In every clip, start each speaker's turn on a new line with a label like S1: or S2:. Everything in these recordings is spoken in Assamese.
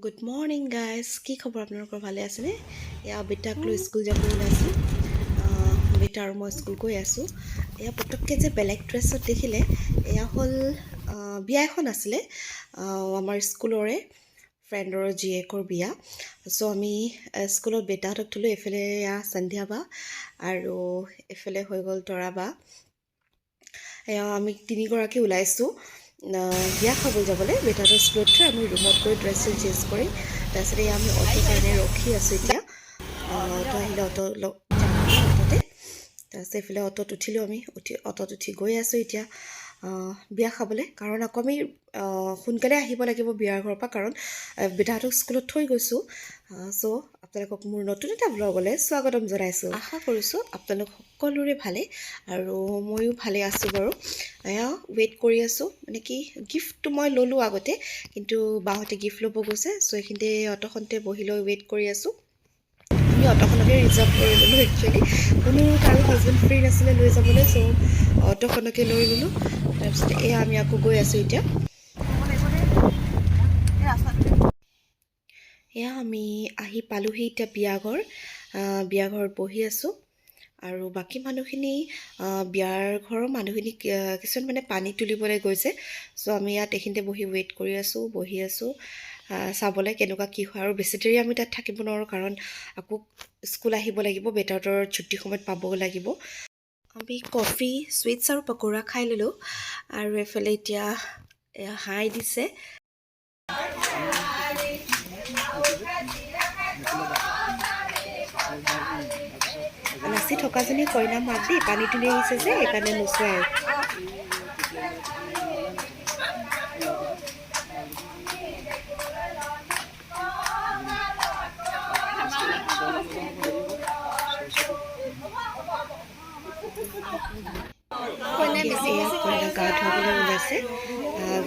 S1: Good morning guys. কি খবৰ আপোনালোকৰ ভালে আছে নে? এয়া বেটাক লৈ স্কুল যাব ওলাইছো। বেটা আৰু মই স্কুল গৈ আছো। এয়া পটককে যে বেলেগ ড্ৰেছত দেখিলে এয়া হ'ল বিয়া এখন আছিলে আমাৰ স্কুলৰে ফ্ৰেণ্ডৰ জীয়েকৰ বিয়া। চ' আমি স্কুলত বেটাহঁতক থ'লোঁ। এফালে এয়া সন্ধিয়া বা আৰু এফালে হৈ গ'ল তৰা বা। এয়া আমি তিনিগৰাকী ওলাইছোঁ বিয়া খাব যাবলৈ। বেটাহঁতৰ স্কুলত থৈ আমি ৰুমত গৈ ড্ৰেছটো চেঞ্জ কৰি তাৰপিছতে এয়া আমি অটোৰ কাৰণে ৰখি আছোঁ এতিয়া। অটো আহিলে অটো যাম অটোতে। তাৰপিছত এইফালে অটোত উঠিলোঁ আমি অটোত উঠি গৈ আছোঁ এতিয়া বিয়া খাবলৈ। কাৰণ আকৌ আমি সোনকালে আহিব লাগিব বিয়াৰ ঘৰৰ পৰা, কাৰণ বেটাহঁতক স্কুলত থৈ গৈছোঁ। চ' আপোনালোকক মোৰ নতুন এটা ব্লগলৈ স্বাগতম জনাইছোঁ। আশা কৰিছোঁ আপোনালোক সকলোৰে ভালে আৰু ময়ো ভালে আছোঁ বাৰু। এয়া ৱেইট কৰি আছোঁ, মানে কি গিফ্টটো মই ল'লোঁ আগতে, কিন্তু বাহঁতে গিফ্ট ল'ব গৈছে। চ' এইখিনিতে অটোখনতে বহি লৈ ৱেইট কৰি আছোঁ। আমি অটোখনকে ৰিজাৰ্ভ কৰি ল'লোঁ একচুৱেলি, কোনো কাৰো হাজবেণ্ড ফ্ৰী নাছিলে লৈ যাবলৈ। চ' অটোখনকে লৈ ল'লোঁ। তাৰপিছতে এয়া আমি আকৌ গৈ আছোঁ এতিয়া। এয়া আমি আহি পালোহি এতিয়া বিয়া ঘৰত বহি আছোঁ। আৰু বাকী মানুহখিনি বিয়াৰ ঘৰৰ মানুহখিনি কিছুমান মানে পানী তুলিবলৈ গৈছে। চ' আমি ইয়াত এইখিনিতে বহি ৱেইট কৰি আছোঁ, বহি আছোঁ চাবলৈ কেনেকুৱা কি হয়। আৰু বেছি দেৰি আমি তাত থাকিব নোৱাৰোঁ, কাৰণ আকৌ স্কুল আহিব লাগিব, বেটাহঁতৰ ছুটি সময়ত পাবও লাগিব। আমি কফি, চুইটছ আৰু পকোৰা খাই ল'লোঁ। আৰু এফালে এতিয়া হাই দিছে। নাচি থকাজনী কইনা মাক দেই, পানী তুলি আহিছে যে সেইকাৰণে নোচোৱাই। কইনা গা ধুৱাবলৈ ওলাইছে।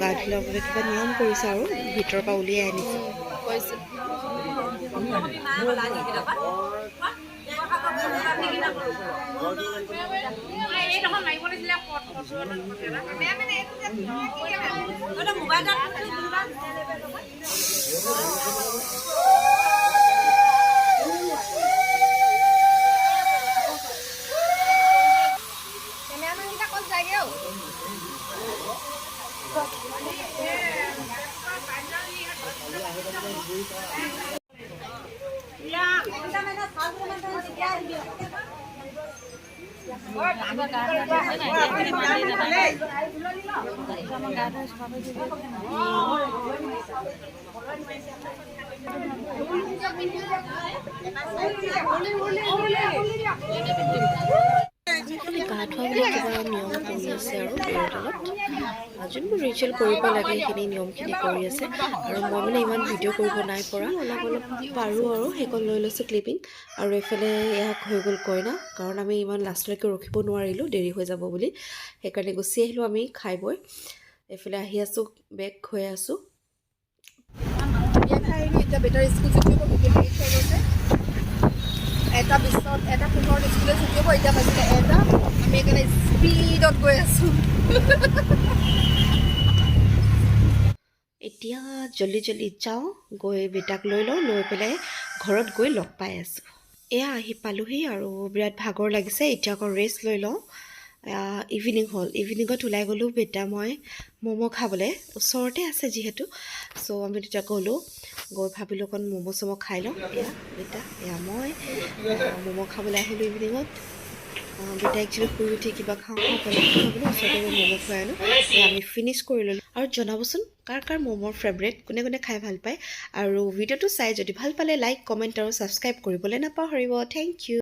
S1: গা ধুৱাবলৈ কিবা নিয়ম কৰিছে আৰু ভিতৰৰ পৰা উলিয়াই আনিছে। গা ধোৱা বুলি কিবা নিয়ম কৰি আছে আৰু বিয়াৰ তলত যোনবোৰ ৰিচুৱেল কৰিব লাগে সেইখিনি নিয়মখিনি কৰি আছে। আৰু মই মানে ইমান ভিডিঅ' কৰিব নাই পৰা, অলপ পাৰোঁ আৰু সেইকণ লৈ লৈছোঁ ক্লিপিং। আৰু এইফালে ইয়াক হৈ গ'ল কইনা, কাৰণ আমি ইমান লাষ্টলৈকে ৰখিব নোৱাৰিলোঁ, দেৰি হৈ যাব বুলি। সেইকাৰণে গুচি আহিলোঁ আমি খাই বৈ। এইফালে আহি আছোঁ, বেগ হৈ আছোঁ। এতিয়া বেটাৰ স্কুল ছুটি হ'ব, এটা 15 স্কুলে ছুটি হ'ব। এতিয়া বাজিলে এটা, আমি সেইকাৰণে স্পীডত গৈ আছোঁ। এতিয়া জল্দি যাওঁ, গৈ বেটাক লৈ লওঁ, লৈ পেলাই ঘৰত গৈ লগ পাই আছোঁ। এয়া আহি পালোহি আৰু বিৰাট ভাগৰ লাগিছে। এতিয়া আকৌ ৰেষ্ট লৈ লওঁ। ইভিনিং হ'ল, ইভিনিঙত ওলাই গ'লোঁ বেটা মই ম'ম' খাবলৈ, ওচৰতে আছে যিহেতু। চ' আমি তেতিয়া গ'লোঁ, গৈ ভাবিলোঁ অকণ ম'ম' খাই লওঁ। এয়া বেটা, এয়া মই ম'ম' খাবলৈ আহিলোঁ ইভিনিঙত। বেটা একচুৱেলি শুই উঠি কিবা খাওঁ ক'লে, ভাবিলোঁ ওচৰতে গৈ ম'ম' খুৱাই আনো। আমি ফিনিছ কৰি ল'লোঁ। আৰু জনাবচোন কাৰ ম'ম'ৰ ফেভৰেট, কোনে খাই ভাল পায়। আৰু ভিডিঅ'টো চাই যদি ভাল পালে লাইক, কমেণ্ট আৰু ছাবস্ক্ৰাইব কৰিবলৈ নাপাহৰিব। Thank U.